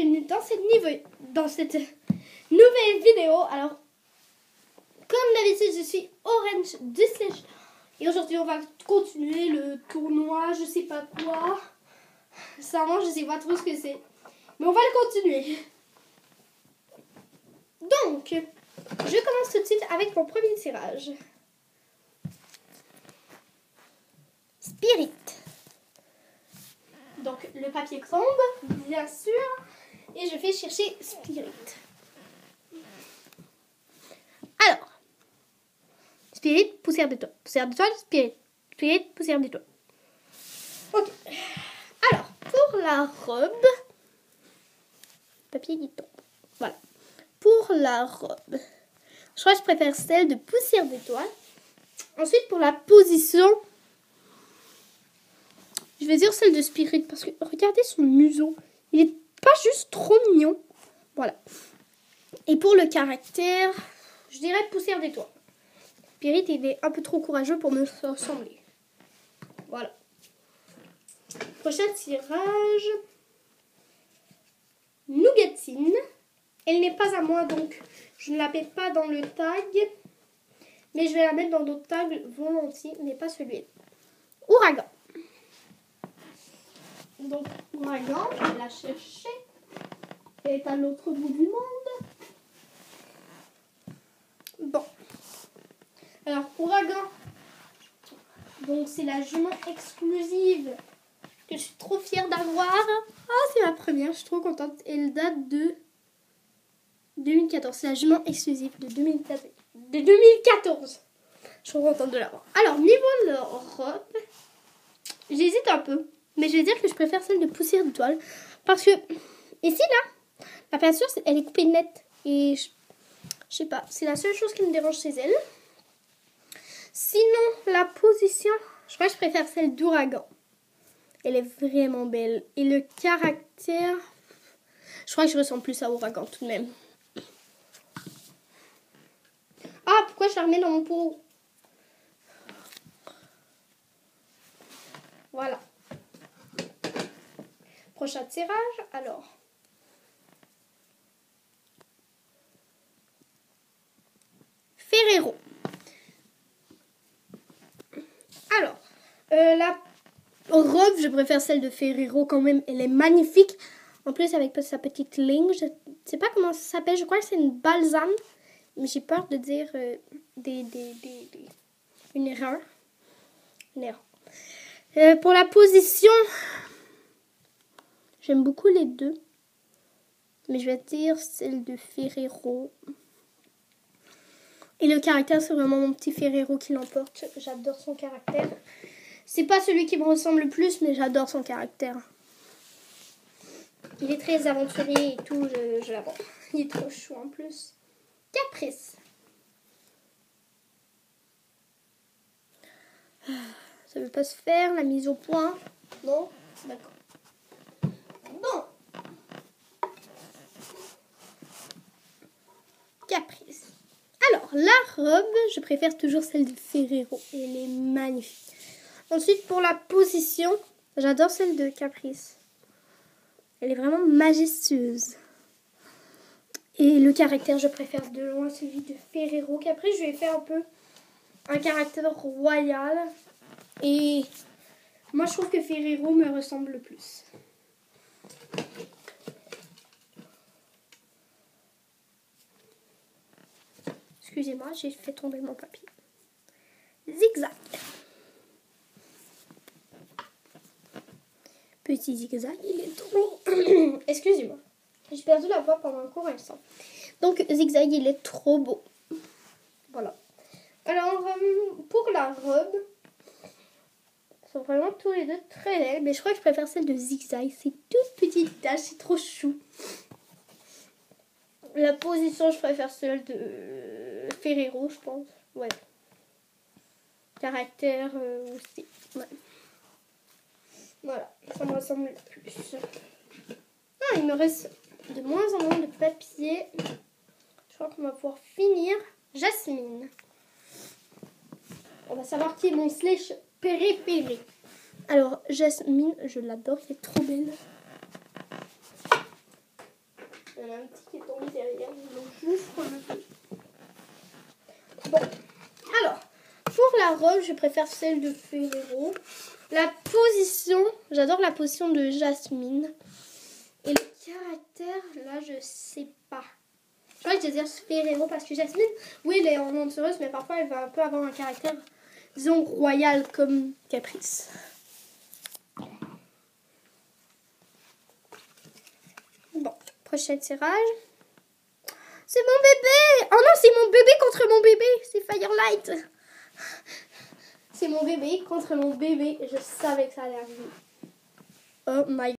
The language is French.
bienvenue dans cette nouvelle vidéo. Alors, comme d'habitude, je suis Orange du Slash. Et aujourd'hui, on va continuer le tournoi, je sais pas quoi. Sincèrement, je sais pas trop ce que c'est. Mais on va le continuer. Donc, je commence tout de suite avec mon premier tirage. Spirit. Donc, le papier tombe, bien sûr. Et je vais chercher Spirit. Alors, Spirit, poussière d'étoile. Poussière d'étoile, Spirit. Spirit, poussière d'étoile. Ok. Alors, pour la robe, papier qui tombe. Voilà. Pour la robe, je crois que je préfère celle de poussière d'étoile. Ensuite, pour la position, je vais dire celle de Spirit parce que regardez son museau. Il est pas juste trop mignon. Voilà. Et pour le caractère, je dirais poussière d'étoile. Spirit, il est un peu trop courageux pour me ressembler. Voilà. Prochain tirage. Nougatine. Elle n'est pas à moi, donc je ne la mets pas dans le tag. Mais je vais la mettre dans d'autres tags volontiers, mais pas celui-là. Ouragan. Donc, Ouragan, je vais la chercher. Elle est à l'autre bout du monde. Bon. Alors, Ouragan. Donc, c'est la jument exclusive que je suis trop fière d'avoir. Ah, c'est ma première, je suis trop contente. Elle date de 2014. C'est la jument exclusive de 2014. Je suis trop contente de l'avoir. Alors, niveau de la robe, j'hésite un peu. Mais je vais dire que je préfère celle de poussière d'étoile. Parce que, ici, là, la peinture, elle est coupée nette. Et je sais pas, c'est la seule chose qui me dérange chez elle. Sinon, la position, je crois que je préfère celle d'Ouragan. Elle est vraiment belle. Et le caractère, je crois que je ressemble plus à Ouragan tout de même. Ah, pourquoi je la remets dans mon pot? Voilà. Prochain tirage, alors. Ferrero. Alors, la robe, je préfère celle de Ferrero quand même. Elle est magnifique. En plus, avec sa petite ligne. Je ne sais pas comment ça s'appelle. Je crois que c'est une balsam. Mais j'ai peur de dire une erreur. Une erreur. Pour la position, j'aime beaucoup les deux. Mais je vais dire celle de Ferrero. Et le caractère, c'est vraiment mon petit Ferrero qui l'emporte. J'adore son caractère. C'est pas celui qui me ressemble le plus, mais j'adore son caractère. Il est très aventurier et tout, je l'adore. Il est trop chou en plus. Caprice. Ça veut pas se faire, la mise au point. Non? D'accord. Bon. Caprice. Alors, la robe, je préfère toujours celle de Ferrero. Elle est magnifique. Ensuite, pour la position, j'adore celle de Caprice. Elle est vraiment majestueuse. Et le caractère, je préfère de loin celui de Ferrero. Caprice, je vais faire un peu un caractère royal. Et moi, je trouve que Ferrero me ressemble le plus. Excusez-moi, j'ai fait tomber mon papier. Zigzag. Petit zigzag, il est trop... Excusez-moi. J'ai perdu la voix pendant un court instant. Donc, zigzag, il est trop beau. Voilà. Alors, pour la robe, elles sont vraiment tous les deux très belles. Mais je crois que je préfère celle de zigzag. C'est toute petite tache, c'est trop chou. La position, je préfère celle de Ferrero, je pense. Ouais. Caractère aussi. Ouais. Voilà, ça me ressemble plus. Ah, il me reste de moins en moins de papier. Je crois qu'on va pouvoir finir. Jasmine. On va savoir qui est mon slash préféré. Alors, Jasmine, je l'adore, elle est trop belle. Il y en a un petit qui est tombé derrière, donc j'ouvre le deux. Bon, alors, pour la robe, je préfère celle de Ferrero. La position, j'adore la position de Jasmine. Et le caractère, là, je sais pas. Je crois que je vais dire Ferrero parce que Jasmine, oui, elle est aventureuse, mais parfois elle va un peu avoir un caractère, disons, royal comme Caprice. Bon, prochain tirage. C'est mon bébé! Oh non, c'est mon bébé contre mon bébé! C'est Firelight! C'est mon bébé contre mon bébé. Je savais que ça allait arriver. Oh my